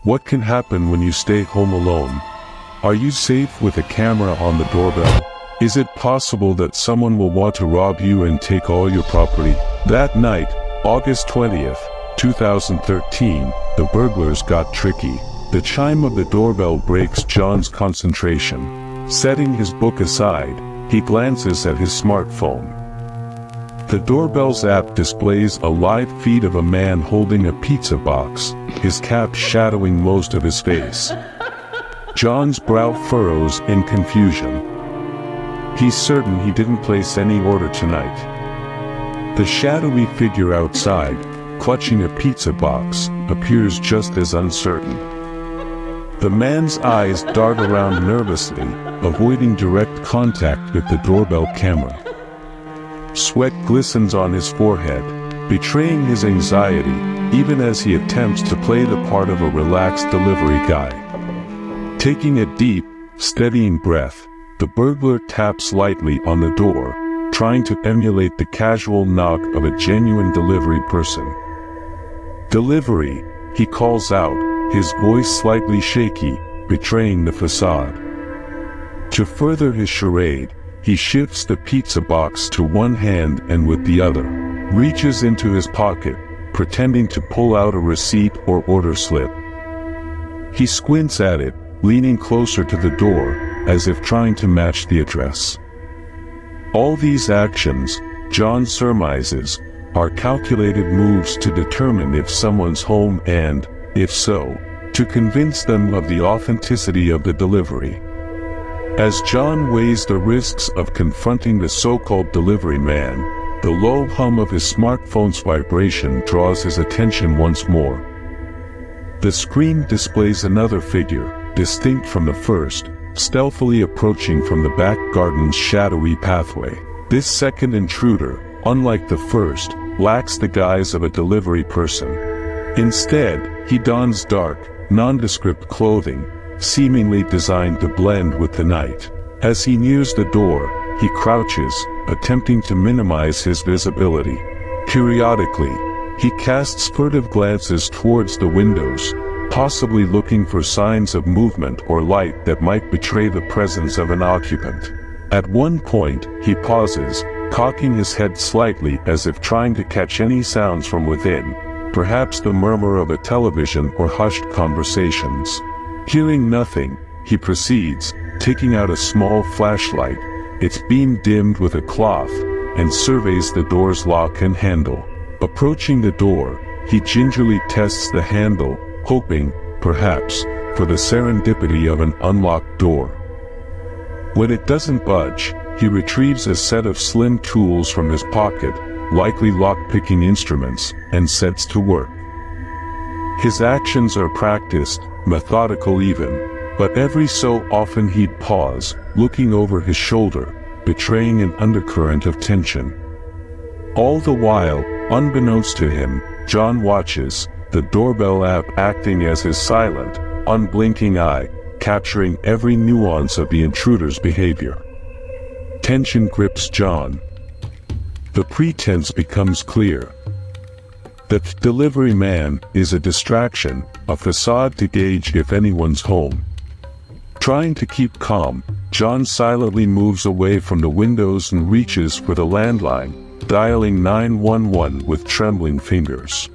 What can happen when you stay home alone? Are you safe with a camera on the doorbell? Is it possible that someone will want to rob you and take all your property? That night, August 20th, 2013, the burglars got tricky. The chime of the doorbell breaks John's concentration. Setting his book aside, he glances at his smartphone. The doorbell's app displays a live feed of a man holding a pizza box, his cap shadowing most of his face. John's brow furrows in confusion. He's certain he didn't place any order tonight. The shadowy figure outside, clutching a pizza box, appears just as uncertain. The man's eyes dart around nervously, avoiding direct contact with the doorbell camera. Sweat glistens on his forehead, betraying his anxiety, even as he attempts to play the part of a relaxed delivery guy. Taking a deep, steadying breath, the burglar taps lightly on the door, trying to emulate the casual knock of a genuine delivery person. "Delivery," he calls out, his voice slightly shaky, betraying the facade. To further his charade, he shifts the pizza box to one hand and with the other, reaches into his pocket, pretending to pull out a receipt or order slip. He squints at it, leaning closer to the door, as if trying to match the address. All these actions, John surmises, are calculated moves to determine if someone's home and, if so, to convince them of the authenticity of the delivery. As John weighs the risks of confronting the so-called delivery man, the low hum of his smartphone's vibration draws his attention once more. The screen displays another figure, distinct from the first, stealthily approaching from the back garden's shadowy pathway. This second intruder, unlike the first, lacks the guise of a delivery person. Instead, he dons dark, nondescript clothing, seemingly designed to blend with the night. As he nears the door, he crouches, attempting to minimize his visibility. Periodically, he casts furtive glances towards the windows, possibly looking for signs of movement or light that might betray the presence of an occupant. At one point, he pauses, cocking his head slightly as if trying to catch any sounds from within, perhaps the murmur of a television or hushed conversations. Hearing nothing, he proceeds, taking out a small flashlight, its beam dimmed with a cloth, and surveys the door's lock and handle. Approaching the door, he gingerly tests the handle, hoping, perhaps, for the serendipity of an unlocked door. When it doesn't budge, he retrieves a set of slim tools from his pocket, likely lock-picking instruments, and sets to work. His actions are practiced, methodical even, but every so often he'd pause, looking over his shoulder, betraying an undercurrent of tension. All the while, unbeknownst to him, John watches, the doorbell app acting as his silent, unblinking eye, capturing every nuance of the intruder's behavior. Tension grips John. The pretense becomes clear. The delivery man is a distraction, a facade to gauge if anyone's home. Trying to keep calm, John silently moves away from the windows and reaches for the landline, dialing 911 with trembling fingers.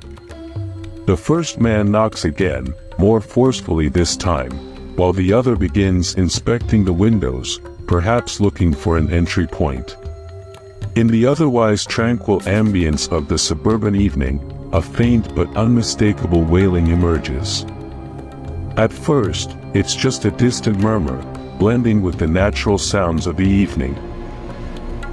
The first man knocks again, more forcefully this time, while the other begins inspecting the windows, perhaps looking for an entry point. In the otherwise tranquil ambience of the suburban evening, a faint but unmistakable wailing emerges. At first, it's just a distant murmur, blending with the natural sounds of the evening.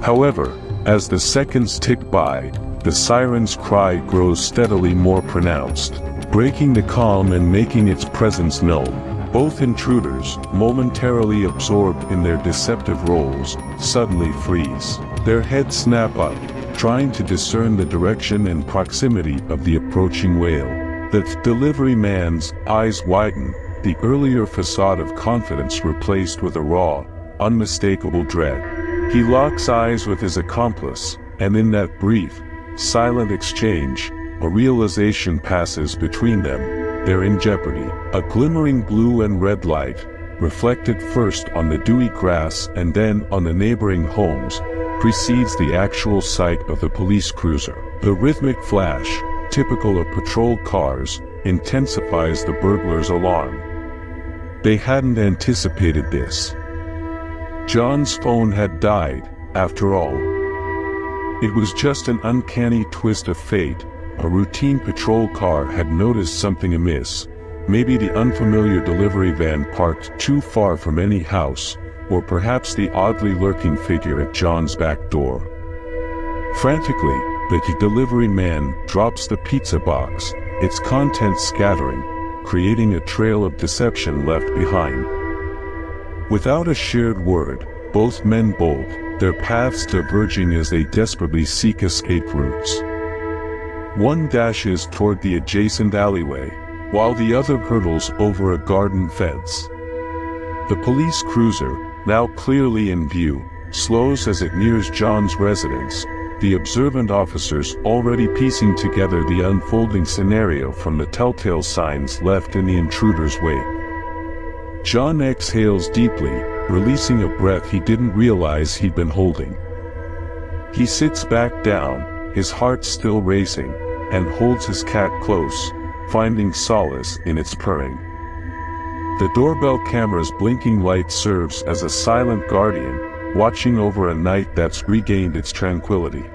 However, as the seconds tick by, the siren's cry grows steadily more pronounced, breaking the calm and making its presence known. Both intruders, momentarily absorbed in their deceptive roles, suddenly freeze. Their heads snap up, trying to discern the direction and proximity of the approaching wail. The delivery man's eyes widen, the earlier facade of confidence replaced with a raw, unmistakable dread. He locks eyes with his accomplice, and in that brief, silent exchange, a realization passes between them. they're in jeopardy. A glimmering blue and red light, reflected first on the dewy grass and then on the neighboring homes, precedes the actual sight of the police cruiser. The rhythmic flash, typical of patrol cars, intensifies the burglar's alarm. They hadn't anticipated this. John's phone had died, after all. It was just an uncanny twist of fate. A routine patrol car had noticed something amiss. Maybe the unfamiliar delivery van parked too far from any house, or perhaps the oddly lurking figure at John's back door. Frantically, the delivery man drops the pizza box, its contents scattering, creating a trail of deception left behind. Without a shared word, both men bolt, their paths diverging as they desperately seek escape routes. One dashes toward the adjacent alleyway, while the other hurdles over a garden fence. The police cruiser, now clearly in view, slows as it nears John's residence, the observant officers already piecing together the unfolding scenario from the telltale signs left in the intruder's wake. John exhales deeply, releasing a breath he didn't realize he'd been holding. He sits back down, his heart still racing, and holds his cat close, finding solace in its purring. The doorbell camera's blinking light serves as a silent guardian, watching over a night that's regained its tranquility.